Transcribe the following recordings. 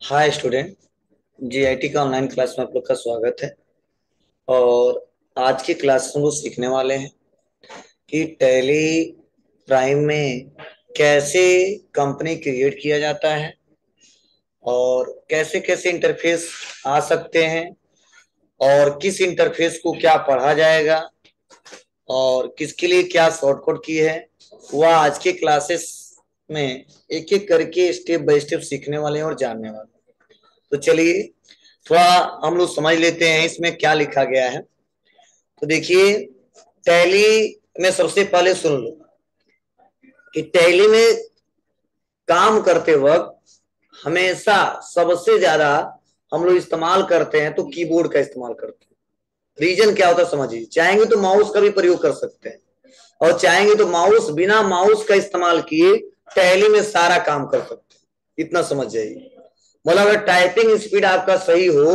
Hi student. GIT का online class में आप लोग का स्वागत है। और आज की क्लास में वो सीखने वाले हैं कि टैली प्राइम में कैसे कंपनी क्रिएट किया जाता है और कैसे कैसे इंटरफेस आ सकते हैं और किस इंटरफेस को क्या पढ़ा जाएगा और किसके लिए क्या शॉर्टकट की है, वह आज के क्लासेस में एक एक करके स्टेप बाय स्टेप सीखने वाले हैं और जानने वाले हैं। तो चलिए थोड़ा हम लोग समझ लेते हैं इसमें क्या लिखा गया है। तो देखिए, टैली में सबसे पहले सुन लो कि टैली में काम करते वक्त हमेशा सबसे ज्यादा हम लोग इस्तेमाल करते हैं तो कीबोर्ड का इस्तेमाल करते हैं। रीजन क्या होता है समझिए। चाहेंगे तो माउस का भी प्रयोग कर सकते हैं और चाहेंगे तो माउस बिना माउस का इस्तेमाल किए टैली में सारा काम कर सकते हैं। इतना समझ जाइए। मतलब अगर टाइपिंग स्पीड आपका सही हो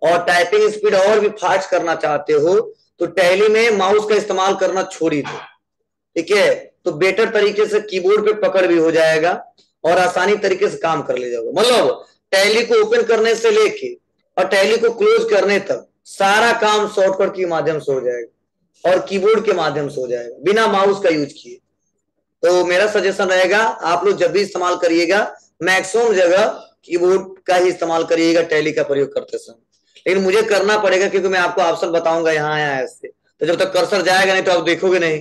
और टाइपिंग स्पीड और भी फास्ट करना चाहते हो तो टैली में माउस का इस्तेमाल करना छोड़ ही दो। ठीक है, तो बेटर तरीके से कीबोर्ड पे पकड़ भी हो जाएगा और आसानी तरीके से काम कर ले जाओगे। मतलब टैली को ओपन करने से लेके और टैली को क्लोज करने तक सारा काम शॉर्टकट के माध्यम से हो जाएगा और कीबोर्ड के माध्यम से हो जाएगा बिना माउस का यूज किए। तो मेरा सजेशन रहेगा आप लोग जब भी इस्तेमाल करिएगा मैक्सिमम जगह कीबोर्ड का ही इस्तेमाल करिएगा टैली का प्रयोग करते समय। लेकिन मुझे करना पड़ेगा क्योंकि मैं आपको ऑप्शन बताऊंगा यहाँ यहाँ ऐसे, तो जब तक कर्सर जाएगा नहीं तो आप देखोगे नहीं।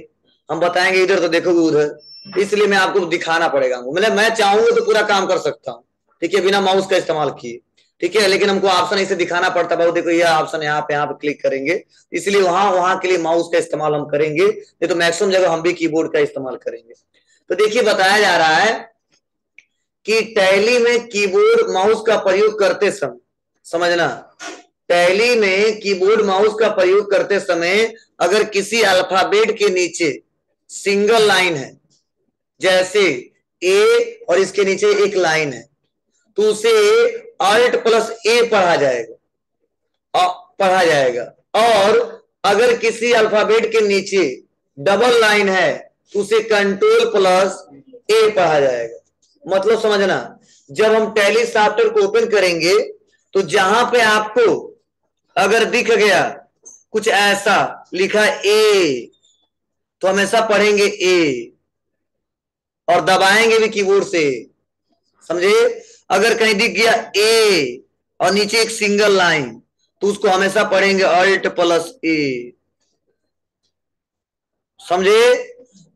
हम बताएंगे इधर तो देखोगे उधर, इसलिए मैं आपको दिखाना पड़ेगा। मतलब मैं चाहूंगा तो पूरा काम कर सकता हूँ, ठीक है, बिना माउस का इस्तेमाल किए। ठीक है, लेकिन हमको ऑप्शन इसे दिखाना पड़ता है। देखो ये ऑप्शन यहाँ पे क्लिक करेंगे, इसलिए वहां वहां के लिए माउस का इस्तेमाल हम करेंगे, नहीं तो मैक्सिमम जगह हम भी कीबोर्ड का इस्तेमाल करेंगे। तो देखिए बताया जा रहा है कि टैली में कीबोर्ड माउस का प्रयोग करते समय, समझना, टैली में कीबोर्ड माउस का प्रयोग करते समय अगर किसी अल्फाबेट के नीचे सिंगल लाइन है, जैसे ए और इसके नीचे एक लाइन है, तो उसे अल्ट प्लस ए पढ़ा जाएगा। और अगर किसी अल्फाबेट के नीचे डबल लाइन है तो उसे कंट्रोल प्लस ए पढ़ा जाएगा। मतलब समझना, जब हम टैली सॉफ्टवेयर को ओपन करेंगे तो जहां पे आपको अगर दिख गया कुछ ऐसा लिखा ए, तो हमेशा पढ़ेंगे ए और दबाएंगे भी कीबोर्ड से, समझे। अगर कहीं दिख गया ए और नीचे एक सिंगल लाइन तो उसको हमेशा पढ़ेंगे अल्ट प्लस ए, समझे।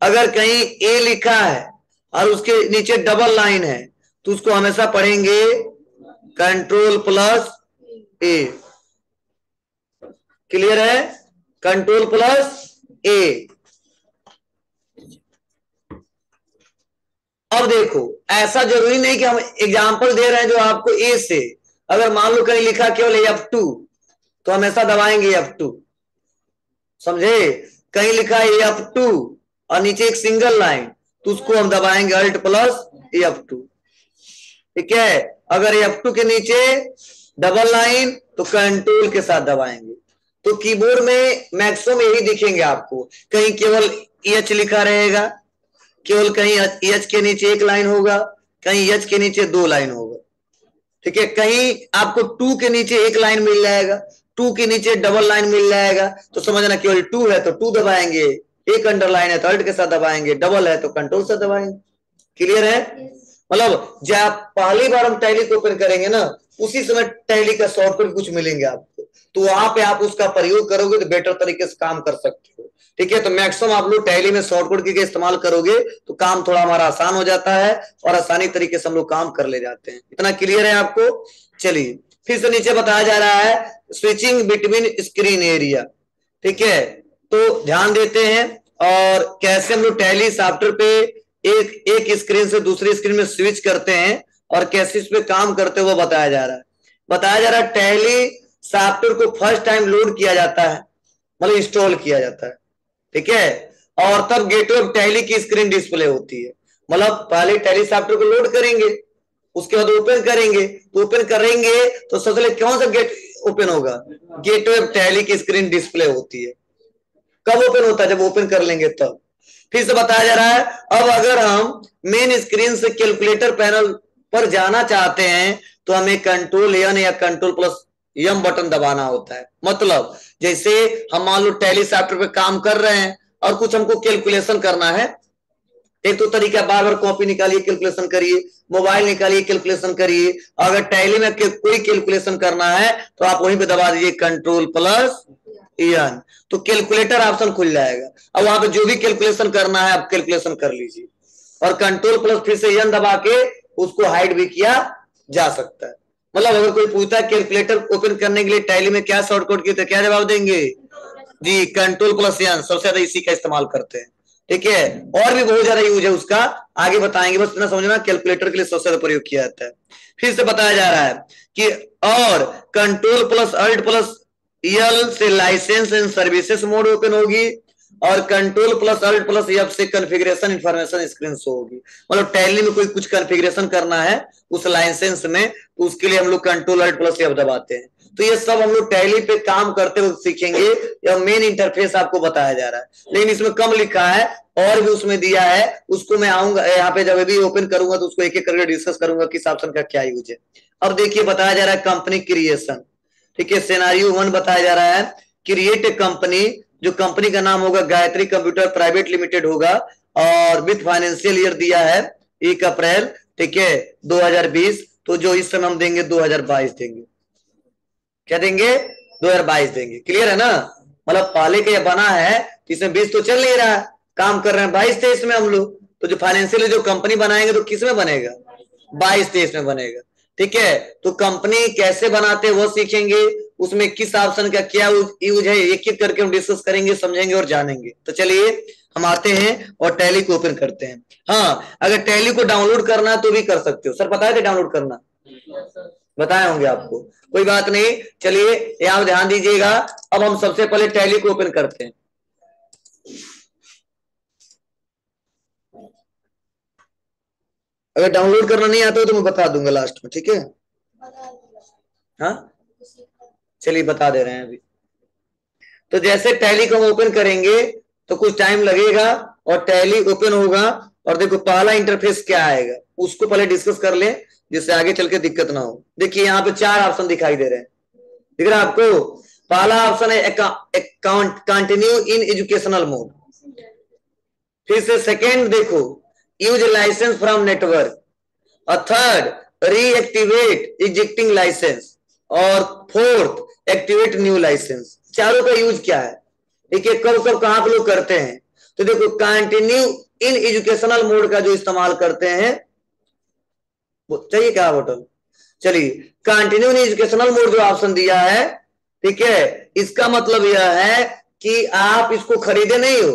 अगर कहीं ए लिखा है और उसके नीचे डबल लाइन है तो उसको हमेशा पढ़ेंगे कंट्रोल प्लस ए। क्लियर है? कंट्रोल प्लस ए। अब देखो, ऐसा जरूरी नहीं कि हम एग्जांपल दे रहे हैं जो आपको ए से, अगर मान लो कहीं लिखा केवल F2 तो हमेशा दबाएंगे F2, समझे। कहीं लिखा है F2 और नीचे एक सिंगल लाइन तो उसको हम दबाएंगे अल्ट प्लस F2। ठीक है, अगर F2 के नीचे डबल लाइन तो कंट्रोल के साथ दबाएंगे। तो कीबोर्ड में मैक्सिमम यही दिखेंगे आपको, कहीं केवल एच लिखा रहेगा, केवल कहीं एच के नीचे एक लाइन होगा, कहीं एच के नीचे दो लाइन होगा। ठीक है, कहीं आपको टू के नीचे एक लाइन मिल जाएगा, टू के नीचे डबल लाइन मिल जाएगा, तो समझना केवल टू है तो टू दबाएंगे, एक अंडरलाइन है तो अल्ट के साथ दबाएंगे, डबल है तो कंट्रोल से दबाएंगे। क्लियर है? मतलब जब पहली बार हम टैली को ओपन करेंगे ना, उसी समय टैली का शॉर्टकट कुछ मिलेंगे आपको, तो वहां पे आप उसका प्रयोग करोगे तो बेटर तरीके से काम कर सकते हो। ठीक है, तो मैक्सिमम आप लोग टैली में शॉर्टकट के इस्तेमाल करोगे तो काम थोड़ा हमारा आसान हो जाता है और आसानी तरीके से हम लोग काम कर ले जाते हैं। इतना क्लियर है आपको? चलिए फिर से नीचे बताया जा रहा है स्विचिंग बिटवीन स्क्रीन एरिया। ठीक है, तो ध्यान देते हैं और कैसे हम लोग टैली सॉफ्टवेयर पे एक एक स्क्रीन से दूसरी स्क्रीन में स्विच करते हैं और कैसे इस पे काम करते हैं वो बताया जा रहा है। बताया जा रहा है टैली सॉफ्टवेयर को फर्स्ट टाइम लोड किया जाता है, मतलब इंस्टॉल किया जाता है। ठीक है, और तब गेटवे ऑफ टैली की स्क्रीन डिस्प्ले होती है। मतलब पहले टैली सॉफ्टवेयर को लोड करेंगे, उसके बाद ओपन करेंगे, तो ओपन करेंगे तो सबसे कौन सा गेट ओपन होगा? गेटवे ऑफ टैली की स्क्रीन डिस्प्ले होती है। कब ओपन होता है? जब ओपन कर लेंगे तब। फिर से बताया जा रहा है अब अगर हम मेन स्क्रीन से कैलकुलेटर पैनल पर जाना चाहते हैं तो हमें कंट्रोल एन या कंट्रोल प्लस एम बटन दबाना होता है। मतलब जैसे हम मान लो टैली सॉफ्टवेयर पे काम कर रहे हैं और कुछ हमको कैलकुलेशन करना है, एक तो तरीका बार बार कॉपी निकालिए कैलकुलेशन करिए, मोबाइल निकालिए कैलकुलेशन करिए। अगर टैली में कोई कैलकुलेशन करना है तो आप वहीं पे दबा दीजिए कंट्रोल प्लस एन, तो कैलकुलेटर ऑप्शन खुल जाएगा। अब वहां पे जो भी कैलकुलेशन करना है आप कैलकुलेशन कर लीजिए, और कंट्रोल प्लस फिर से एन दबा के उसको हाइड भी किया जा सकता है। मतलब अगर कोई पूछता है कैलकुलेटर ओपन करने के लिए टैली में क्या शॉर्टकट की, तो क्या जवाब देंगे? जी कंट्रोल प्लस एन, सबसे ज्यादा इसी का इस्तेमाल करते हैं। ठीक है, और भी बहुत ज्यादा यूज है उसका, आगे बताएंगे, बस इतना समझना कैलकुलेटर के लिए सबसे ज्यादा प्रयोग किया जाता है। फिर से बताया जा रहा है कि और control plus alt plus L से license and services mode open होगी, और control plus alt plus F से कॉन्फ़िगरेशन इंफॉर्मेशन स्क्रीन शो होगी। मतलब टैली में कोई कुछ कॉन्फ़िगरेशन करना है उस लाइसेंस में, तो उसके लिए हम लोग कंट्रोल अल्ट प्लस एफ दबाते हैं। तो ये सब हम लोग टैली पे काम करते हुए सीखेंगे, यह मेन इंटरफेस आपको बताया जा रहा है, लेकिन इसमें कम लिखा है, और भी उसमें दिया है, उसको मैं आऊंगा यहाँ पे जब भी ओपन करूंगा तो उसको एक एक करके डिस्कस करूंगा किस ऑप्शन का क्या यूज है। अब देखिए बताया जा रहा है कंपनी क्रिएशन। ठीक है, सिनेरियो 1 बताया जा रहा है, क्रिएट ए कंपनी, जो कंपनी का नाम होगा गायत्री कंप्यूटर प्राइवेट लिमिटेड होगा, और विथ फाइनेंशियल ईयर दिया है 1 अप्रैल, ठीक है 2020, तो जो इस समय हम देंगे 2022 देंगे। क्या देंगे? 2022 देंगे। क्लियर है ना? मतलब पहले का बना है, इसमें 20 तो चल नहीं रहा, काम कर रहे हैं 22-23 में हम लोग, तो जो फाइनेंशियल जो कंपनी बनाएंगे तो किस में बनेगा? 22-23 में बनेगा। ठीक है, तो कंपनी कैसे बनाते हैं वो सीखेंगे, उसमें किस ऑप्शन का क्या यूज है, एक एक करके हम डिस्कस करेंगे, समझेंगे और जानेंगे। तो चलिए हम आते हैं और टैली को ओपन करते हैं। हाँ, अगर टैली को डाउनलोड करना है तो भी कर सकते हो। सर पता है डाउनलोड करना? बताए होंगे आपको, कोई बात नहीं। चलिए यहां ध्यान दीजिएगा। अब हम सबसे पहले टैली को ओपन करते हैं। अगर डाउनलोड करना नहीं आता हो तो मैं बता दूंगा लास्ट में, ठीक है? हाँ चलिए बता दे रहे हैं अभी। तो जैसे टैली को हम ओपन करेंगे तो कुछ टाइम लगेगा और टैली ओपन होगा, और देखो पहला इंटरफेस क्या आएगा उसको पहले डिस्कस कर ले, जिससे आगे चल के दिक्कत ना हो। देखिए यहाँ पे 4 ऑप्शन दिखाई दे रहे हैं, दिख रहा है आपको? पहला ऑप्शन है account continue in educational mode, फिर से सेकेंड देखो यूज लाइसेंस फ्रॉम नेटवर्क, और थर्ड रीएक्टिवेट एग्जिस्टिंग लाइसेंस, और फोर्थ एक्टिवेट न्यू लाइसेंस। चारों का यूज क्या है, देखिए कब कब कहां पे लोग करते हैं। तो देखो कंटिन्यू इन एजुकेशनल मोड का जो इस्तेमाल करते हैं, चाहिए क्या बटन? चलिए कंटिन्यू इन एजुकेशनल मोड जो ऑप्शन दिया है, ठीक है, इसका मतलब यह है कि आप इसको खरीदे नहीं हो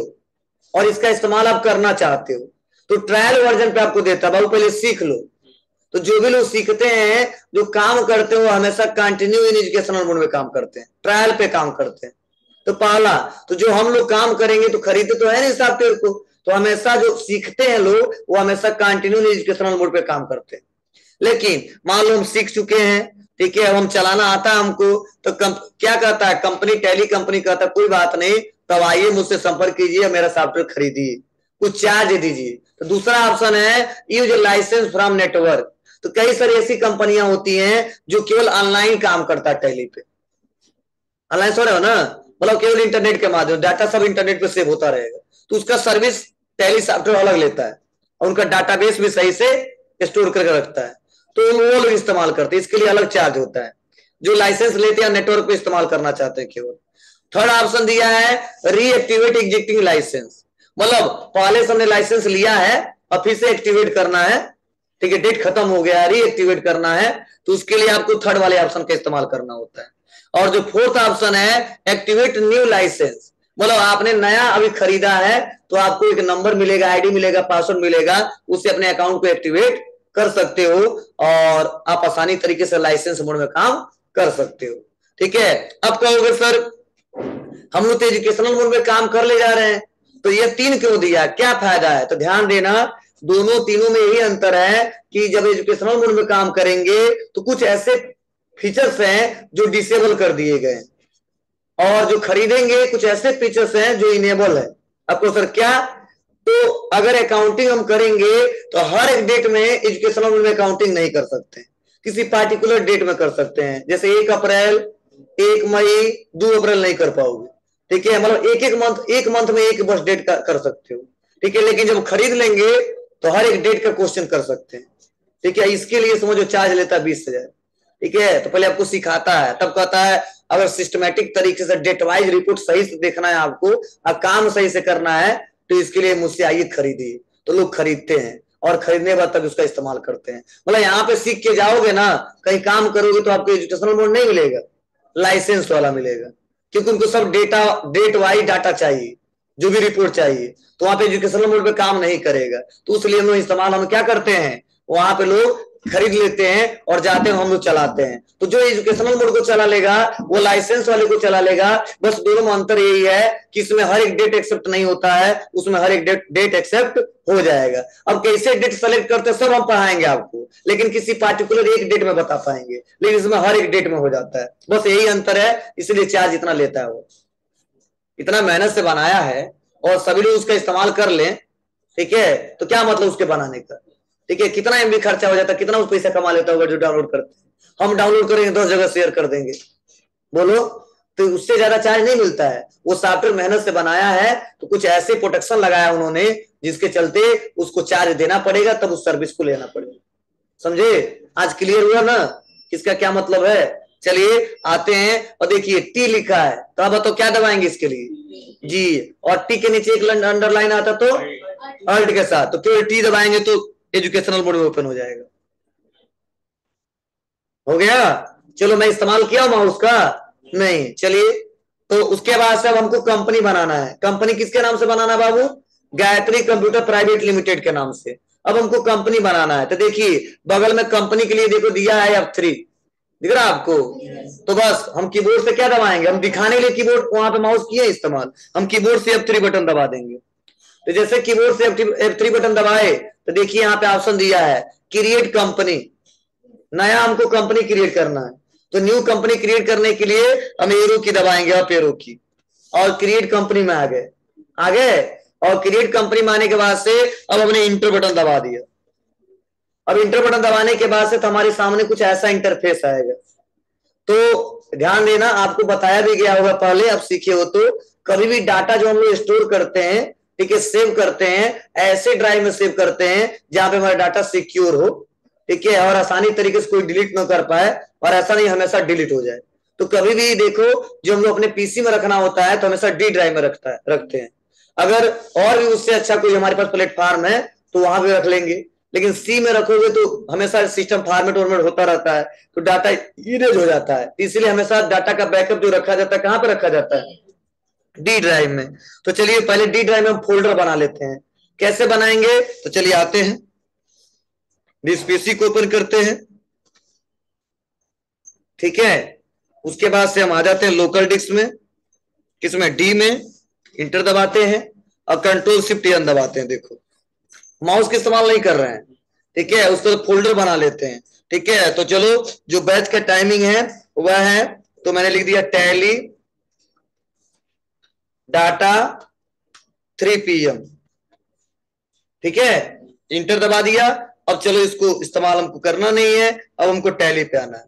और इसका इस्तेमाल आप करना चाहते हो, तो ट्रायल वर्जन पे आपको देता है, बाबू पहले सीख लो। तो जो भी लोग सीखते हैं, जो काम करते हैं, वो हमेशा कंटिन्यू इन एजुकेशनल मोड में काम करते हैं, ट्रायल पे काम करते हैं। तो पहला, तो जो हम लोग काम करेंगे तो खरीदते तो है नहीं सॉफ्टवेयर को, तो हमेशा जो सीखते हैं लोग वो हमेशा कंटिन्यू इन एजुकेशनल मोड पे काम करते हैं। लेकिन मान लो हम सीख चुके हैं, ठीक है, अब हम चलाना आता है हमको, तो क्या कहता है कंपनी, टैली कंपनी कहता है कोई बात नहीं, तब आइए मुझसे संपर्क कीजिए, मेरा सॉफ्टवेयर खरीदिए, कुछ चार्ज दीजिए। तो दूसरा ऑप्शन है यूज लाइसेंस फ्रॉम नेटवर्क। तो कई सारी ऐसी कंपनियां होती हैं जो केवल ऑनलाइन काम करता है टैली पे, ऑनलाइन सुन रहे हो ना, मतलब केवल इंटरनेट के माध्यम, डाटा सब इंटरनेट पे सेव होता रहेगा, तो उसका सर्विस टैली सॉफ्टवेयर अलग लेता है, और उनका डाटाबेस भी सही से स्टोर करके रखता है, तो वो लोग इस्तेमाल करते हैं, इसके लिए अलग चार्ज होता है। जो लाइसेंस लेते हैं नेटवर्क पे इस्तेमाल करना चाहते हैं केवल। थर्ड ऑप्शन दिया है रीएक्टिवेट एग्जिस्टिंग लाइसेंस, मतलब पहले से हमने लाइसेंस लिया है और फिर से एक्टिवेट करना है, ठीक है, डेट खत्म हो गया, रीएक्टिवेट करना है, तो उसके लिए आपको थर्ड वाले ऑप्शन का इस्तेमाल करना होता है। और जो फोर्थ ऑप्शन है एक्टिवेट न्यू लाइसेंस, मतलब आपने नया अभी खरीदा है तो आपको एक नंबर मिलेगा, आईडी मिलेगा, पासवर्ड मिलेगा, उससे अपने अकाउंट को एक्टिवेट कर सकते हो और आप आसानी तरीके से लाइसेंस मोड में काम कर सकते हो। ठीक है, अब कहोगे सर हम लोग तो एजुकेशनल मोड में काम कर ले जा रहे हैं, तो ये 3 क्यों दिया, क्या फायदा है? तो ध्यान देना, दोनों तीनों में यही अंतर है कि जब एजुकेशनल मोड में काम करेंगे तो कुछ ऐसे फीचर्स हैं जो डिसेबल कर दिए गए, और जो खरीदेंगे कुछ ऐसे फीचर्स हैं जो इनेबल है। आपको सर क्या? तो अगर अकाउंटिंग हम करेंगे तो हर एक डेट में एजुकेशनल में अकाउंटिंग नहीं कर सकते, किसी पार्टिकुलर डेट में कर सकते हैं। जैसे 1 अप्रैल, 1 मई, 2 अप्रैल नहीं कर पाओगे, ठीक है। मतलब एक मंथ में एक बस डेट कर सकते हो, ठीक है। लेकिन जब खरीद लेंगे तो हर एक डेट का क्वेश्चन कर सकते हैं, ठीक है। इसके लिए समझो चार्ज लेता है 20,000, ठीक है। तो पहले आपको सिखाता है, तब कहता है अगर सिस्टमेटिक तरीके से डेट वाइज रिपोर्ट सही से देखना है आपको और काम सही से करना है तो इसके लिए मुझसे आइए खरीदिए। तो लोग खरीदते हैं और खरीदने के बाद तब उसका इस्तेमाल करते हैं। मतलब यहाँ पे सीख के जाओगे ना, कहीं काम करोगे तो आपको एजुकेशनल मोड नहीं मिलेगा, लाइसेंस वाला मिलेगा, क्योंकि उनको सब डेट वाइज डाटा चाहिए, जो भी रिपोर्ट चाहिए। तो वहां पे एजुकेशनल मोड पे काम नहीं करेगा, तो उसलिए हम लोग इस्तेमाल हम क्या करते हैं, वहां पे लोग खरीद लेते हैं और जाते हैं हम लोग चलाते हैं। तो जो एजुकेशनल मोड को चला लेगा वो लाइसेंस वाले को चला लेगा। बस दोनों में अंतर यही है कि इसमें हर एक डेट एक्सेप्ट नहीं होता है, उसमें हर एक डेट एक्सेप्ट हो जाएगा। अब कैसे डेट सेलेक्ट करते हैं सब हम पढ़ाएंगे आपको, लेकिन किसी पार्टिकुलर एक डेट में बता पाएंगे, लेकिन इसमें हर एक डेट में हो जाता है। बस यही अंतर है, इसलिए चार्ज इतना लेता है। वो इतना मेहनत से बनाया है और सभी लोग उसका इस्तेमाल कर लें, ठीक है, तो क्या मतलब उसके बनाने का, ठीक है। कितना एमबी खर्चा हो जाता है, कितना उस पैसा कमा लेता होगा जो डाउनलोड करते हैं। हम डाउनलोड करेंगे 10 जगह शेयर कर देंगे, बोलो, तो उससे ज्यादा चार्ज नहीं मिलता है। वो सॉफ्टवेयर मेहनत से बनाया है तो कुछ ऐसे प्रोटेक्शन लगाया उन्होंने जिसके चलते उसको चार्ज देना पड़ेगा, तब उस सर्विस को लेना पड़ेगा। समझे? आज क्लियर हुआ ना इसका क्या मतलब है। चलिए आते हैं और देखिए टी लिखा है, तो अब बताओ क्या दबाएंगे इसके लिए, जी। और टी के नीचे एक अंडरलाइन आता तो अल्ट के साथ, तो केवल टी दबाएंगे तो एजुकेशनल मोड में ओपन हो जाएगा। हो गया? चलो मैं इस्तेमाल किया माउस का नहीं। चलिए तो उसके बाद से अब हमको कंपनी बनाना है। कंपनी किसके नाम से बनाना है बाबू? गायत्री कंप्यूटर प्राइवेट लिमिटेड के नाम से। अब हमको कंपनी बनाना है, तो देखिए बगल में कंपनी के लिए देखो दिया है F3, दिख रहा है आपको? तो बस हम कीबोर्ड से क्या दबाएंगे, हम दिखाने के लिए कीबोर्ड वहां पे माउस किए इस्तेमाल, हम कीबोर्ड से F3 बटन दबा देंगे। तो जैसे कीबोर्ड से F3 बटन दबाए तो देखिए यहाँ पे ऑप्शन दिया है क्रिएट कंपनी। नया हमको कंपनी क्रिएट करना है, तो न्यू कंपनी क्रिएट करने के लिए हम एरो की दबाएंगे, अप एरो की, और क्रिएट कंपनी में आ गए। और क्रिएट कंपनी में आने के बाद से अब हमने इंटर बटन दबा दिया। अब इंटर बटन दबाने के बाद से तो हमारे सामने कुछ ऐसा इंटरफेस आएगा। तो ध्यान देना, आपको बताया भी गया होगा पहले, अब सीखे हो तो, कभी भी डाटा जो हम लोग स्टोर करते हैं, ठीक है, सेव करते हैं, ऐसे ड्राइव में सेव करते हैं जहां पे हमारा डाटा सिक्योर हो, ठीक है, और आसानी तरीके से कोई डिलीट ना कर पाए, और ऐसा नहीं हमेशा डिलीट हो जाए। तो कभी भी देखो जो हम लोग अपने पीसी में रखना होता है तो हमेशा डी ड्राइव में रखते हैं। अगर और भी उससे अच्छा कोई हमारे पास प्लेटफॉर्म है तो वहां भी रख लेंगे, लेकिन सी में रखोगे तो हमेशा सिस्टम फॉर्मेट होता रहता है, तो डाटा इरेज हो जाता है। इसलिए हमेशा डाटा का बैकअप जो रखा जाता है कहां पे रखा जाता है? डी ड्राइव में। तो चलिए पहले डी ड्राइव में हम फोल्डर बना लेते हैं। कैसे बनाएंगे? तो चलिए आते हैं, दिस पीसी को ओपन करते हैं, ठीक है। उसके बाद से हम आ जाते हैं लोकल डिस्क में, किसमें? डी में। इंटर दबाते हैं और कंट्रोल शिफ्ट एन दबाते हैं। देखो माउस का इस्तेमाल नहीं कर रहे हैं, ठीक है, उसको फोल्डर बना लेते हैं, ठीक है। तो चलो जो बैच का टाइमिंग है वह है, तो मैंने लिख दिया टैली डाटा 3 PM, ठीक है। इंटर दबा दिया। अब चलो इसको इस्तेमाल हमको करना नहीं है, अब हमको टैली पे आना है।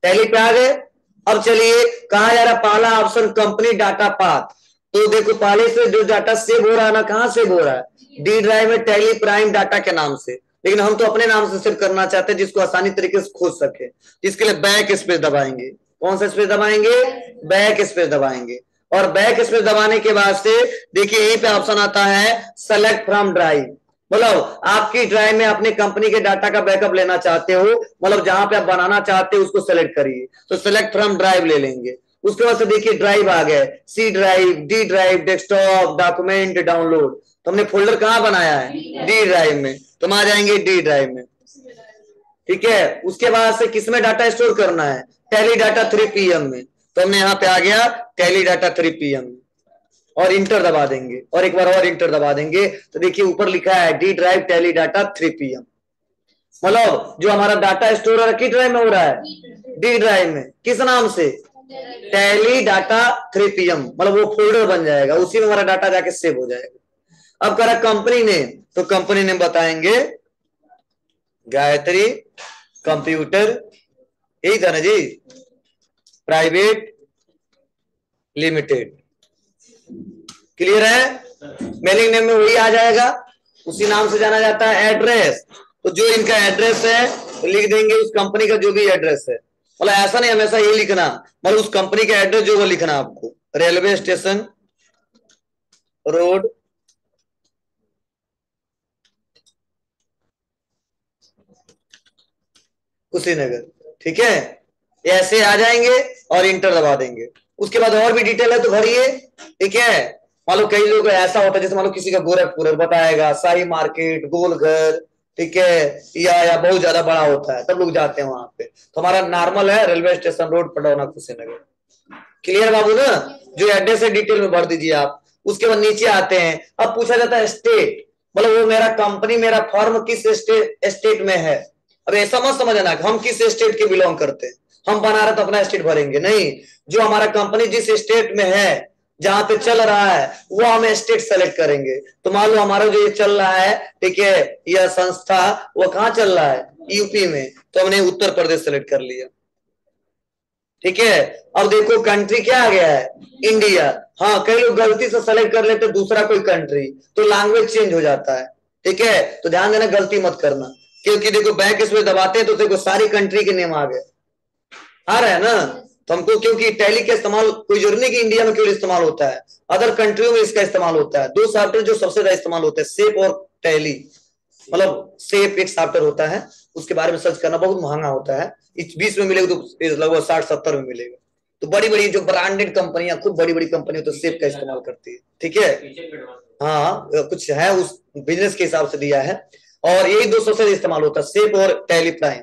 टैली पे आ गए। अब चलिए कहा जा रहा पहला ऑप्शन कंपनी डाटा पाथ। तो देखो पहले से जो डाटा सेव हो रहा है ना, कहां सेव हो रहा है? डी ड्राइव में टैली प्राइम डाटा के नाम से, लेकिन हम तो अपने नाम से सेव करना चाहते हैं जिसको आसानी तरीके से खोज सके। इसके लिए बैक स्पेस दबाएंगे। कौन सा स्पेस दबाएंगे? बैक स्पेस दबाएंगे। और बैक स्पेस दबाने के बाद से देखिए यहीं पे ऑप्शन आता है सेलेक्ट फ्रॉम ड्राइव। मतलब आपकी ड्राइव में अपने कंपनी के डाटा का बैकअप लेना चाहते हो, मतलब जहां पे आप बनाना चाहते हो उसको सेलेक्ट करिए, तो सेलेक्ट फ्रॉम ड्राइव ले लेंगे। उसके बाद से देखिए ड्राइव आ गए, C drive, D drive, desktop, document, download. तो हमने फोल्डर कहां बनाया है? डी ड्राइव में। तो हम आ जाएंगे डी ड्राइव में, ठीक है। उसके बाद से किसमें डाटा स्टोर करना है? टैली डाटा 3 PM में। तो हमने यहाँ पे आ गया टैली डाटा 3 PM में, और इंटर दबा देंगे, और एक बार और इंटर दबा देंगे। तो देखिए ऊपर लिखा है D drive tally data 3 PM। मतलब जो हमारा डाटा स्टोर हो रहा है किस ड्राइव में हो रहा है? डी ड्राइव में। किस नाम से? Tally data 3 PM। मतलब वो फोल्डर बन जाएगा, उसी में हमारा डाटा जाके सेव हो जाएगा। अब करा कंपनी नेम, तो कंपनी नेम बताएंगे गायत्री कंप्यूटर, यही था ना जी, प्राइवेट लिमिटेड। क्लियर है? मेलिंग नेम में वही आ जाएगा, उसी नाम से जाना जाता है। एड्रेस, तो जो इनका एड्रेस है तो लिख देंगे उस कंपनी का जो भी एड्रेस है, मतलब ऐसा नहीं हमेशा ये लिखना, मतलब उस कंपनी का एड्रेस जो वो लिखना आपको। रेलवे स्टेशन रोड कुशीनगर, ठीक है, ऐसे आ जाएंगे और इंटर दबा देंगे। उसके बाद और भी डिटेल है तो भरिए, ठीक है। मान लो कई लोग ऐसा होता है, जैसे मान लो किसी का गोरखपुर है, बताएगा शाही मार्केट, गोलघर, ठीक है, या बहुत ज्यादा बड़ा होता है तब लोग जाते हैं वहां पे। तो हमारा नॉर्मल है railway station road Pataona Kushinagar. Clear बाबू ना? जो एड्रेस है डिटेल में भर दीजिए आप। उसके बाद नीचे आते हैं, अब पूछा जाता है स्टेट, मतलब वो मेरा कंपनी मेरा फर्म किस स्टेट में है। अब ऐसा मत समझना कि हम किस स्टेट के बिलोंग करते हैं, हम बना रहे तो अपना स्टेट भरेंगे, नहीं। जो हमारा कंपनी जिस स्टेट में है, जहां पे चल रहा है, वो हम स्टेट सेलेक्ट करेंगे। तो मान लो हमारा जो ये चल रहा है, ठीक है, यह संस्था वो कहाँ चल रहा है, यूपी में, तो हमने उत्तर प्रदेश सेलेक्ट कर लिया, ठीक है। अब देखो कंट्री क्या आ गया है, इंडिया। हाँ, कई लोग गलती से सेलेक्ट कर लेते दूसरा कोई कंट्री, तो लैंग्वेज चेंज हो जाता है, ठीक है। तो ध्यान देना, गलती मत करना, क्योंकि देखो बैक इसमें दबाते हैं तो देखो सारी कंट्री के नेम आ गए, आ रहा है ना। तो हमको, क्योंकि टैली का इस्तेमाल कोई जरूरी नहीं कि इंडिया में केवल इस्तेमाल होता है, अदर कंट्रियों में इसका इस्तेमाल होता है। दो सॉफ्टवेयर जो सबसे ज्यादा इस्तेमाल होते हैं, सेप और टैली। मतलब सेप एक सॉफ्टवेयर होता है, उसके बारे में सर्च करना बहुत महंगा होता है, इस 20 में मिलेगा तो लगभग 60-70 में मिलेगा। तो बड़ी बड़ी जो ब्रांडेड कंपनियां, खूब बड़ी बड़ी कंपनी तो सेप का इस्तेमाल करती है, ठीक है। हाँ, कुछ है उस बिजनेस के हिसाब से दिया है, और यही दो सबसे इस्तेमाल होता है, सेप और टैली प्राइम,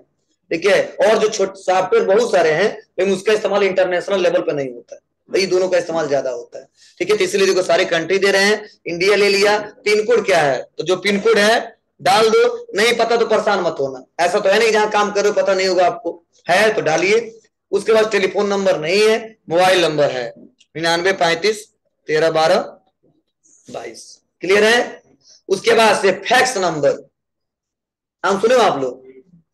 ठीक है। और जो छोटे सॉफ्टवेयर बहुत सारे हैं, लेकिन उसका इस्तेमाल इंटरनेशनल लेवल पर नहीं होता है, वही दोनों का इस्तेमाल ज्यादा होता है, ठीक है। तो इसलिए देखो सारे कंट्री दे रहे हैं, इंडिया ले लिया। पिन कोड क्या है, तो जो पिन कोड है डाल दो, नहीं पता तो परेशान मत होना, ऐसा तो है नहीं जहां काम कर रहे हो पता नहीं होगा आपको, है तो डालिए। उसके बाद टेलीफोन नंबर नहीं है, मोबाइल नंबर है 9935131222। क्लियर है? उसके बाद से फैक्स नंबर, नाम सुने हो आप लोग,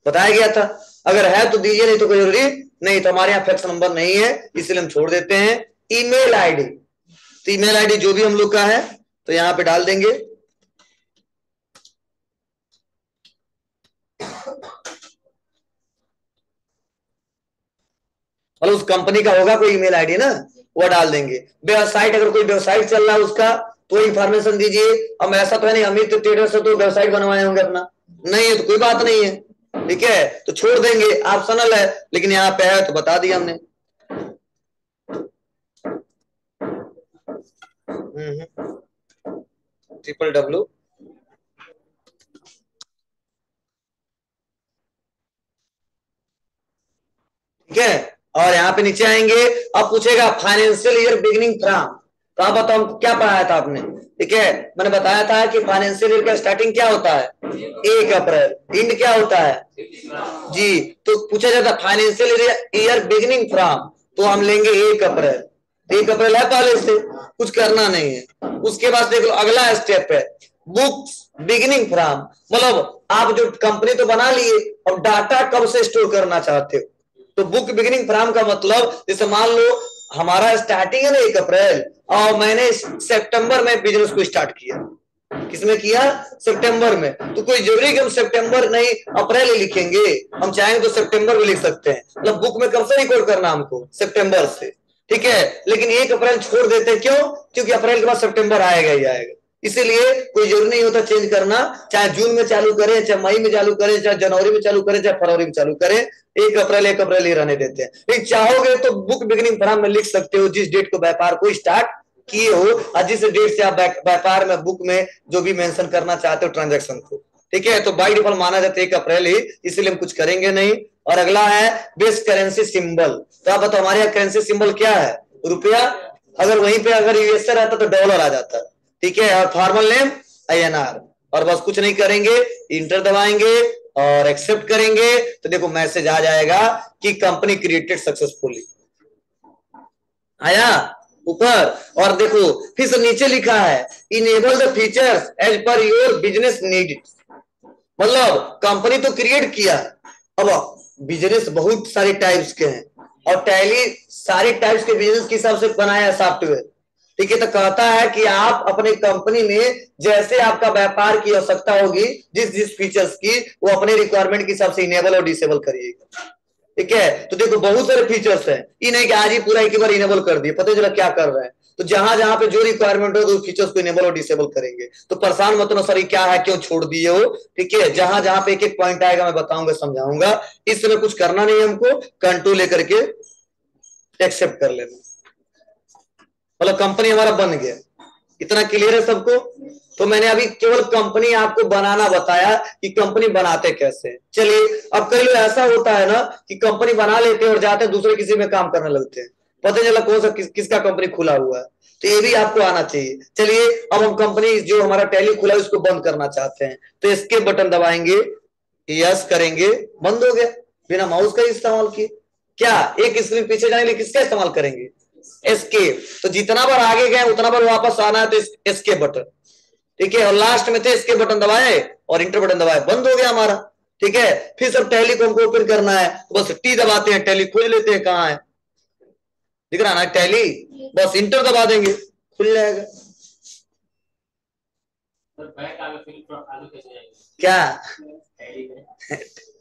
बताया गया था, अगर है तो दीजिए, नहीं तो कोई जरूरी नहीं। तो हमारे यहाँ फैक्स नंबर नहीं है, इसलिए हम छोड़ देते हैं। ईमेल आईडी, तो ईमेल आईडी जो भी हम लोग का है तो यहाँ पे डाल देंगे। मतलब उस कंपनी का होगा कोई ईमेल आईडी ना, वो डाल देंगे। वेबसाइट, अगर कोई वेबसाइट चल रहा है उसका तो इंफॉर्मेशन दीजिए। अब ऐसा तो है नहीं अमित ट्रेडर से तो वेबसाइट बनवाए होंगे अपना, नहीं है तो कोई बात नहीं है, ठीक है, तो छोड़ देंगे, ऑप्शनल है, लेकिन यहाँ पे है तो बता दिया हमने। www, ठीक है। और यहाँ पे नीचे आएंगे, अब पूछेगा फाइनेंशियल ईयर बिगिनिंग फ्रॉम, तो आप बताओ क्या पढ़ाया था आपने, ठीक है। मैंने बताया था कि फाइनेंशियल ईयर का स्टार्टिंग क्या होता है, 1 अप्रैल, एंड क्या होता है जी। तो पूछा जाता है फाइनेंशियल ईयर बिगिनिंग फ्रॉम, तो हम लेंगे 1 अप्रैल। 1 अप्रैल है पहले से, कुछ करना नहीं है। उसके बाद देख लो अगला स्टेप है बुक्स बिगिनिंग फ्रॉम, मतलब आप जो कंपनी तो बना लिए, अब डाटा कब से स्टोर करना चाहते हो। तो बुक बिगिनिंग फ्रॉम का मतलब, जैसे मान लो हमारा स्टार्टिंग है ना 1 अप्रैल, और मैंने सितंबर में बिजनेस को स्टार्ट किया, किसमें किया, सितंबर में। तो कोई जरूरी कि हम सितंबर नहीं अप्रैल ही लिखेंगे, हम चाहेंगे तो सितंबर भी लिख सकते हैं। मतलब बुक में कब से रिकॉर्ड करना हमको, सितंबर से, ठीक है। लेकिन 1 अप्रैल छोड़ देते हैं, क्यों, क्योंकि अप्रैल के बाद सितंबर आएगा ही आएगा, इसीलिए कोई जरूरी नहीं होता चेंज करना। चाहे जून में चालू करें, चाहे मई में चालू करें, चाहे जनवरी में चालू करें, चाहे फरवरी में चालू करें, 1 अप्रैल ही रहने देते हैं। लेकिन चाहोगे तो बुक बिगिनिंग फ्रॉम में लिख सकते हो, जिस डेट को व्यापार को स्टार्ट किए हो, और जिस डेट से आप व्यापार में बुक में जो भी मेंशन करना चाहते हो ट्रांजैक्शन को, ठीक है। तो बाई डिफॉल्ट माना जाता है 1 अप्रैल ही, इसलिए हम कुछ करेंगे नहीं। और अगला है बेस्ट करेंसी सिंबल, तो आप बताओ हमारे यहाँ करेंसी सिंबल क्या है, रुपया। अगर वहीं पे अगर यूएसए रहता तो डॉलर आ जाता, ठीक है। और फॉर्मल नेम INR, और बस कुछ नहीं करेंगे, इंटर दबाएंगे और एक्सेप्ट करेंगे, तो देखो मैसेज आ जाएगा कि कंपनी क्रिएटेड सक्सेसफुली, आया। ऊपर। और देखो फिर से नीचे लिखा है enable the features as per your business need. मतलब कंपनी तो क्रिएट किया, अब बिजनेस बहुत सारे टाइप्स के हैं और टैली सारे टाइप्स के बिजनेस के हिसाब से बनाया सॉफ्टवेयर। ठीक है, तो कहता है कि आप अपने कंपनी में जैसे आपका व्यापार की आवश्यकता होगी, जिस जिस फीचर्स की, वो अपने रिक्वायरमेंट के हिसाब से इनेबल और डिसेबल करिएगा। ठीक है, तो देखो बहुत सारे फीचर्स हैं, ये नहीं कि आज ही पूरा एक बार इनेबल कर दिए, पता चला क्या कर रहा है। तो जहां जहां पे जो रिक्वायरमेंट हो तो फीचर्स को इनेबल और डिसेबल करेंगे। तो परेशान मत होना सर ये क्या है, क्यों छोड़ दिए हो। ठीक है, जहां जहां पे एक एक पॉइंट आएगा मैं बताऊंगा, समझाऊंगा। इस समय कुछ करना नहीं है हमको, कंट्रोल लेकर के एक्सेप्ट कर लेना। मतलब कंपनी हमारा बन गया, इतना क्लियर है सबको। तो मैंने अभी केवल कंपनी आपको बनाना बताया कि कंपनी बनाते कैसे। चलिए, अब कई लोग ऐसा होता है ना कि कंपनी बना लेते हैं और जाते हैं दूसरे किसी में काम करने लगते हैं, पता चला कौन सा किसका कंपनी खुला हुआ है। तो ये भी आपको आना चाहिए। चलिए, अब हम कंपनी जो हमारा टैली खुला है उसको बंद करना चाहते हैं, तो इसके बटन दबाएंगे, यस करेंगे, बंद हो गया बिना माउस का इस्तेमाल किए। क्या एक स्क्रीन पीछे जाने के लिए किसका इस्तेमाल करेंगे, एस्केप। तो जितना बार आगे गए उतना बार वापस आना है तो एस्केप बटन। ठीक है, और लास्ट में थे एस्केप बटन दबाए और इंटर बटन दबाए, बंद हो गया हमारा। ठीक है, फिर सब टैली को हमको ओपन करना है तो बस टी दबाते हैं, टैली खोल लेते हैं। कहाँ है दिख रहा ना टैली, बस इंटर दबा देंगे, खुल जाएगा। क्या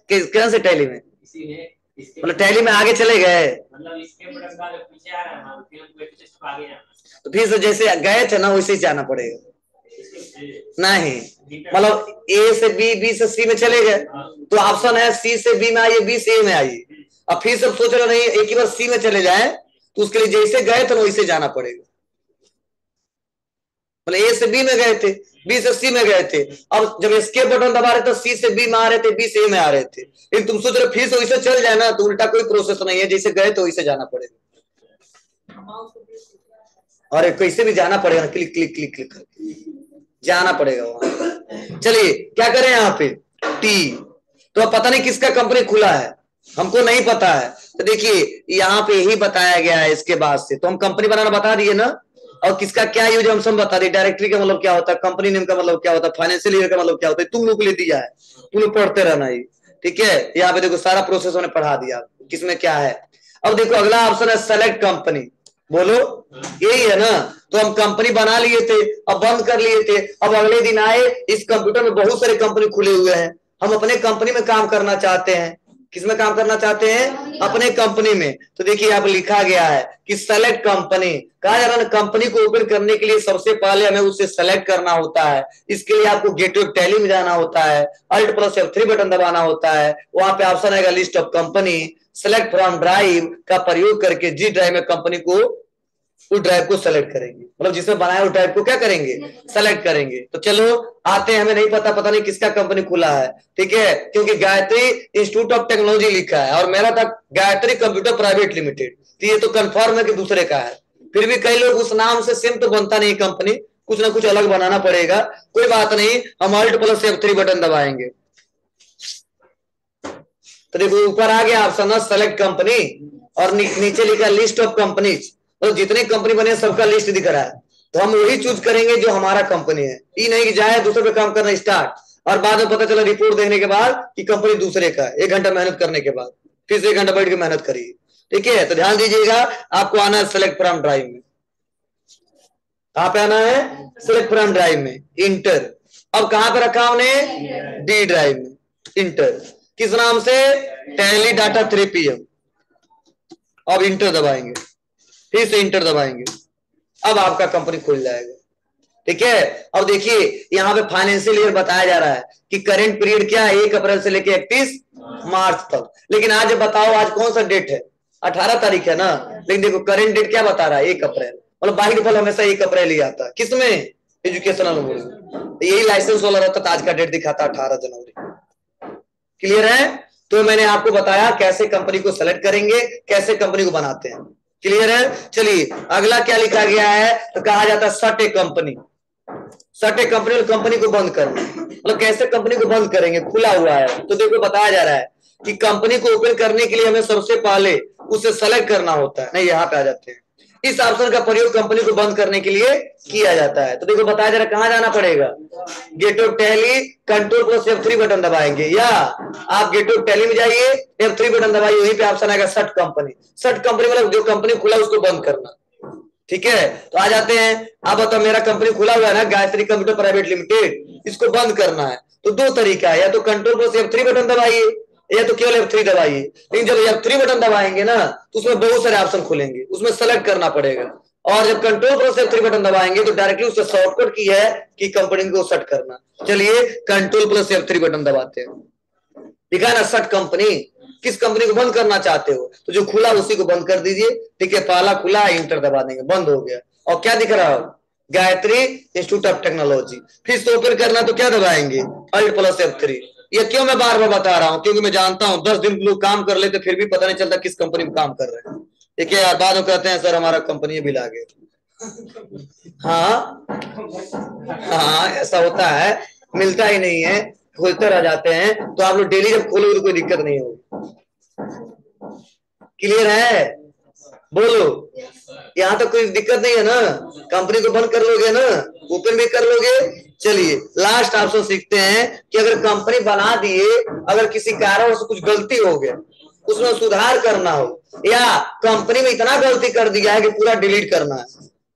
कौन से टैली में, मतलब टैली में आगे चले गए, मतलब इसके बटन का पीछे आ रहा है फिर हमको आगे जाना, तो फिर से जैसे गए थे ना वैसे ही जाना पड़ेगा। नहीं, मतलब ए से बी, बी से सी में चले गए तो ऑप्शन है सी से बी में आइए, बी से ए में आइए। अब फिर सब सोच रहे नहीं एक ही बार सी में चले जाए, तो उसके लिए जैसे गए थे वैसे जाना पड़ेगा। मतलब ए से बी में गए थे, बी से सी में गए थे, अब जब एस्केप बटन दबा रहे तो सी से बी में आ रहे थे, बी से ए में आ रहे थे। लेकिन तुम सोच रहे फिर से वैसे चल जाए ना, तो उल्टा कोई प्रोसेस नहीं है, जैसे गए तो वैसे जाना पड़ेगा। और कैसे भी जाना पड़ेगा, क्लिक क्लिक क्लिक क्लिक करके जाना पड़ेगा वहां। चलिए क्या करें यहाँ पे टी, तो अब पता नहीं किसका कंपनी खुला है, हमको नहीं पता है। तो देखिए यहाँ पे यही बताया गया है, इसके बाद से तो हम कंपनी बनाना बता दिए ना, और किसका क्या यूज हम सब बता दिए। डायरेक्टरी का मतलब क्या होता है, कंपनी नेम का मतलब क्या होता है, फाइनेंशियल ईयर का मतलब क्या होता है, तुम लोग को ले दिया है, तुम लोग पढ़ते रहना ही। ठीक है, यहाँ पे देखो सारा प्रोसेस उन्हें पढ़ा दिया किसमें क्या है। अब देखो अगला ऑप्शन है सेलेक्ट कंपनी, बोलो यही है ना। तो हम कंपनी बना लिए थे, अब बंद कर लिए थे, अब अगले दिन आए इस कंप्यूटर में बहुत सारे कंपनी खुले हुए हैं, हम अपने कंपनी में काम करना चाहते हैं। किसमें काम करना चाहते हैं, अपने कंपनी में। तो देखिए यहाँ पे लिखा गया है कि सेलेक्ट कंपनी, कहा जा रहा है कंपनी को ओपन करने के लिए सबसे पहले हमें उसे सेलेक्ट करना होता है। इसके लिए आपको गेटवे टैली में जाना होता है, अल्ट प्लस F3 बटन दबाना होता है, वहां पे ऑप्शन आएगा list of company, select from drive का प्रयोग करके जी ड्राइव में कंपनी को, उस ड्राइव को सेलेक्ट करेंगे, मतलब जिसमें बनाया उस ड्राइव को क्या करेंगे, सेलेक्ट करेंगे। तो चलो आते हैं, हमें नहीं पता नहीं किसका कंपनी खुला है। ठीक है, क्योंकि गायत्री इंस्टीट्यूट ऑफ टेक्नोलॉजी लिखा है और मेरा था गायत्री कंप्यूटर प्राइवेट लिमिटेड, तो ये तो कंफर्म है कि दूसरे का है। फिर भी कई लोग उस नाम से सेम तो बनता नहीं कंपनी, कुछ ना कुछ अलग बनाना पड़ेगा, कोई बात नहीं, हम अल्ट प्लस F3 बटन दबाएंगे। तो देखो ऊपर आ गया ऑप्शन सेलेक्ट कंपनी और नीचे लिखा लिस्ट ऑफ कंपनीज, तो जितने कंपनी बने सबका लिस्ट दिख रहा है। तो हम वही चूज करेंगे जो हमारा कंपनी है, ये नहीं कि जाए दूसरे पे काम करना स्टार्ट और बाद में पता चला रिपोर्ट देखने के बाद कि कंपनी दूसरे का, 1 घंटा मेहनत करने के बाद फिर से 1 घंटा बैठ के मेहनत करिए। ठीक है, तो ध्यान दीजिएगा, आपको आना है सेलेक्ट फ्रॉम ड्राइव में। कहां पे आना है, सेलेक्ट फ्रॉम ड्राइव में, इंटर। अब कहां पे रखा हमने, डी ड्राइव में, इंटर। किस नाम से, टैली डाटा 3PM। अब इंटर दबाएंगे, फिर से इंटर दबाएंगे, अब आपका कंपनी खुल जाएगा। ठीक है, अब देखिए यहाँ पे फाइनेंशियल ईयर बताया जा रहा है कि करेंट पीरियड क्या है, 1 अप्रैल से लेके 31 मार्च तक। लेकिन आज बताओ आज कौन सा डेट है, 18 तारीख है ना, लेकिन देखो करेंट डेट क्या बता रहा है, 1 अप्रैल। मतलब बाई डिफॉल्ट हमेशा 1 अप्रैल ही आता है, किसमें, एजुकेशनल में। यही लाइसेंस वाला रहता था, आज का डेट दिखाता 18 जनवरी। क्लियर है, तो मैंने आपको बताया कैसे कंपनी को सेलेक्ट करेंगे, कैसे कंपनी को बनाते हैं। क्लियर है, चलिए अगला क्या लिखा गया है, तो कहा जाता है सट ए कंपनी। सट ए कंपनी, कंपनी को बंद करना, मतलब कैसे कंपनी को बंद करेंगे, खुला हुआ है। तो देखो बताया जा रहा है कि कंपनी को ओपन करने के लिए हमें सबसे पहले उसे सेलेक्ट करना होता है। नहीं यहाँ पे आ जाते हैं, इस ऑप्शन का प्रयोग कंपनी को बंद करने के लिए किया जाता है। तो देखो बताया जरा कहां जाना पड़ेगा, gate of Tally, control plus F3 button दबाएंगे, या आप गेट ऑफ टैली में जाइए, F3 बटन दबाइए, वहीं पे ऑप्शन आएगा शट कंपनी। शट कंपनी मतलब जो कंपनी खुला उसको बंद करना। ठीक है, तो आ जाते हैं। अब बताओ मेरा कंपनी खुला हुआ है ना, गायत्री कंप्यूटर प्राइवेट लिमिटेड, इसको बंद करना है तो दो तरीका है, या तो कंट्रोल प्लस F3 बटन दबाइए, या तो केवल F3 दबाइए। लेकिन जब F3 बटन दबाएंगे ना तो उसमें बहुत सारे ऑप्शन खुलेंगे, उसमें सेलेक्ट करना पड़ेगा। और जब कंट्रोल प्लस F3 बटन दबाएंगे तो डायरेक्टली उससे शॉर्टकट की है कि कंपनी को सेट करना। चलिए कंट्रोल प्लस F3 बटन दबाते हैं, दिखा ना शट कंपनी। किस कंपनी को बंद करना चाहते हो, तो जो खुला उसी को बंद कर दीजिए। ठीक है, पहला खुला, इंटर दबा देंगे, बंद हो गया। और क्या दिख रहा हो, गायत्री इंस्टीट्यूट ऑफ टेक्नोलॉजी। फिर से ओपन करना तो क्या दबाएंगे, अल्ट प्लस F3। ये क्यों मैं बार बार बता रहा हूं, क्योंकि मैं जानता हूं 10 दिन लोग काम कर लेते फिर भी पता नहीं चलता किस कंपनी में काम कर रहे हैं। ठीक है यार, बाद में कहते हैं सर हमारा कंपनी बिल आ गया। हाँ हाँ, ऐसा होता है, मिलता ही नहीं है, खोलते रह जाते हैं। तो आप लोग डेली जब खोलोगे तो कोई दिक्कत नहीं होगी। क्लियर है, बोलो। यहाँ तो कोई दिक्कत नहीं है ना, कंपनी को बंद कर लोगे ना, ओपन भी कर लोगे। चलिए लास्ट ऑप्शन सीखते हैं कि अगर कंपनी बना दिए, अगर किसी कारण से कुछ गलती हो गया, उसमें सुधार करना हो, या कंपनी में इतना गलती कर दिया है कि पूरा डिलीट करना है,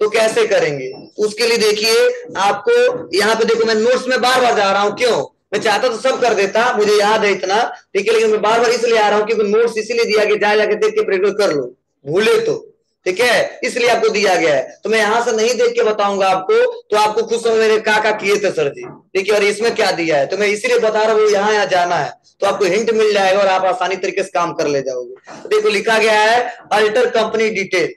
तो कैसे करेंगे। उसके लिए देखिए आपको यहाँ पे देखो, मैं नोट्स में बार बार जा रहा हूँ, क्यों, मैं चाहता तो सब कर देता, मुझे याद है इतना, ठीक है, लेकिन मैं बार बार इसलिए आ रहा हूँ क्योंकि नोट्स इसीलिए दिया कि जाके देख के प्रैक्टिस कर लो, भूले तो। ठीक है, इसलिए आपको दिया गया है। तो मैं यहां से नहीं देख के बताऊंगा आपको, तो आपको खुद समझ मेरे का किए थे सर जी। ठीक है, और इसमें क्या दिया है, तो मैं इसीलिए बता रहा हूँ यहाँ जाना है, तो आपको हिंट मिल जाएगा और आप आसानी तरीके से काम कर ले जाओगे। तो देखो लिखा गया है अल्टर कंपनी डिटेल,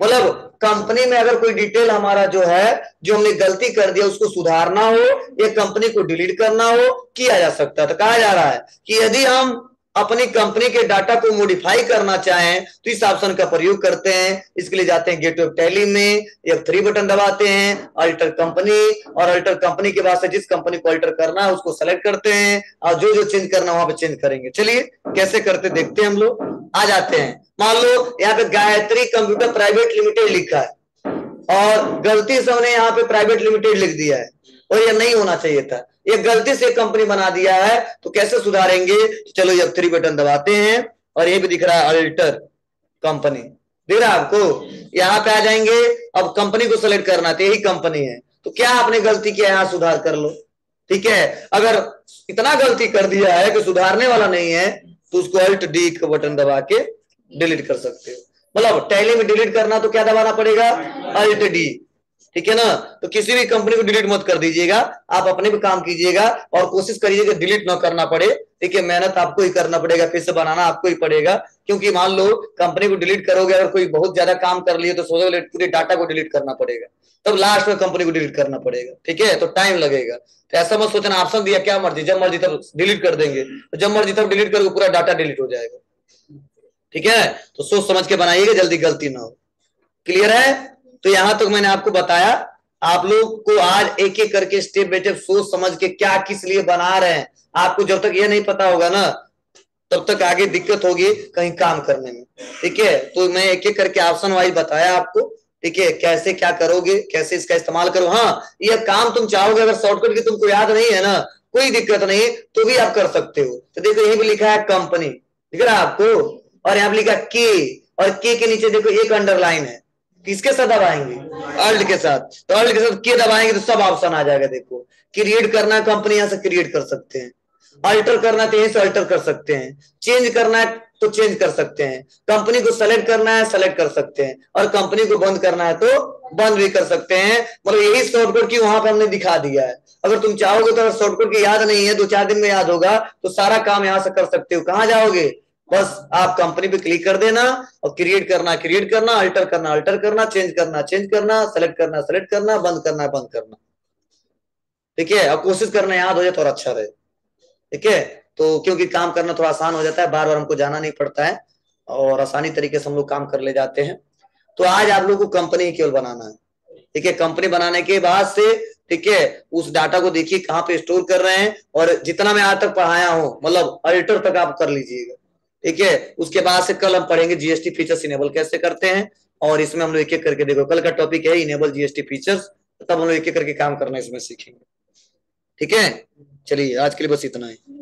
मतलब कंपनी में अगर कोई डिटेल हमारा जो है, जो हमने गलती कर दिया उसको सुधारना हो, या कंपनी को डिलीट करना हो, किया जा सकता है। तो कहा जा रहा है कि यदि हम अपनी कंपनी के डाटा को मॉडिफाई करना चाहें तो इस ऑप्शन का प्रयोग करते हैं। इसके लिए जाते हैं गेट ऑफ टैली में, F3 बटन दबाते हैं, अल्टर कंपनी, और अल्टर कंपनी के बाद से जिस कंपनी को अल्टर करना है उसको सेलेक्ट करते हैं, और जो जो चेंज करना है वहां पे चेंज करेंगे। चलिए कैसे करते देखते हैं हम लोग। आ जाते हैं, मान लो यहाँ पे गायत्री कंप्यूटर प्राइवेट लिमिटेड लिखा है और गलती से हमने यहाँ पे प्राइवेट लिमिटेड लिख दिया है, और ये नहीं होना चाहिए था, ये गलती से कंपनी बना दिया है, तो कैसे सुधारेंगे। तो चलो F3 बटन दबाते हैं, और ये भी दिख रहा है अल्टर कंपनी, दिख रहा है आपको। यहाँ पे आ जाएंगे, अब कंपनी को सेलेक्ट करना तो यही कंपनी है, तो क्या आपने गलती किया, यहाँ सुधार कर लो। ठीक है, अगर इतना गलती कर दिया है कि सुधारने वाला नहीं है, तो उसको Alt D का बटन दबा के डिलीट कर सकते हो। मतलब टैली में डिलीट करना तो क्या दबाना पड़ेगा, Alt D। ठीक है ना, तो किसी भी कंपनी को डिलीट मत कर दीजिएगा, आप अपने भी काम कीजिएगा और कोशिश करिएगा डिलीट ना करना पड़े। ठीक है, मेहनत आपको ही करना पड़ेगा, फिर से बनाना आपको ही पड़ेगा, क्योंकि मान लो कंपनी को डिलीट करोगे, अगर कोई बहुत ज्यादा काम कर लिए तो सोचो पूरे डाटा को डिलीट करना पड़ेगा, तब लास्ट में कंपनी को डिलीट करना पड़ेगा। ठीक है, तो टाइम लगेगा। तो ऐसा मत सोचना ऑप्शन दिया क्या मर्जी, जब मर्जी तब डिलीट कर देंगे, तो जब मर्जी तब डिलीट करोगे पूरा डाटा डिलीट हो जाएगा। ठीक है, तो सोच समझ के बनाइएगा, जल्दी गलती ना हो। क्लियर है, तो यहां तक मैंने आपको बताया। आप लोग को आज एक एक करके स्टेप बाय स्टेप सोच समझ के क्या किस लिए बना रहे हैं, आपको जब तक ये नहीं पता होगा ना तब तक आगे दिक्कत होगी कहीं काम करने में। ठीक है, तो मैं एक एक करके ऑप्शन वाइज बताया आपको। ठीक है, कैसे क्या करोगे, कैसे इसका इस्तेमाल करो। हाँ, ये काम तुम चाहोगे, अगर शॉर्टकट की तुमको याद नहीं है ना, कोई दिक्कत नहीं, तो भी आप कर सकते हो। तो देखो यही भी लिखा है कंपनी, दिख रहा है आपको, और यहाँ पे लिखा के, और के नीचे देखो एक अंडरलाइन है, किसके साथ दबाएंगे, अल्ट के साथ। तो अल्ट के साथ के दबाएंगे तो सब ऑप्शन आ जाएगा। देखो क्रिएट करना है कंपनी, यहां से क्रिएट कर सकते हैं, अल्टर करना है तो यहीं से अल्टर कर सकते हैं, चेंज करना है तो चेंज कर सकते हैं, कंपनी को सेलेक्ट करना है सेलेक्ट कर सकते हैं, और कंपनी को बंद करना है तो बंद भी कर सकते हैं। मतलब यही शॉर्टकट की वहां पे हमने दिखा दिया है। अगर तुम चाहोगे तो, अगर शॉर्टकट की याद नहीं है, 2-4 दिन में याद होगा, तो सारा काम यहां से कर सकते हो। कहां जाओगे, बस आप कंपनी पे क्लिक कर देना, और क्रिएट करना, अल्टर करना, चेंज करना, सेलेक्ट करना, बंद करना। ठीक है, अब कोशिश करना याद हो जाए तो और अच्छा रहे। ठीक है, तो क्योंकि काम करना थोड़ा आसान हो जाता है, बार बार हमको जाना नहीं पड़ता है, और आसानी तरीके से हम लोग काम कर ले जाते हैं। तो आज आप लोग को कंपनी केवल बनाना है। ठीक है, कंपनी बनाने के बाद से, ठीक है, उस डाटा को देखिए कहाँ पे स्टोर कर रहे हैं, और जितना मैं आज तक पढ़ाया हूं, मतलब अल्टर तक आप कर लीजिएगा। ठीक है, उसके बाद से कल हम पढ़ेंगे जीएसटी फीचर्स इनेबल कैसे करते हैं, और इसमें हम लोग एक एक करके, देखो कल का टॉपिक है इनेबल जीएसटी फीचर्स, तब हम लोग एक एक करके काम करना इसमें सीखेंगे। ठीक है, चलिए आज के लिए बस इतना ही।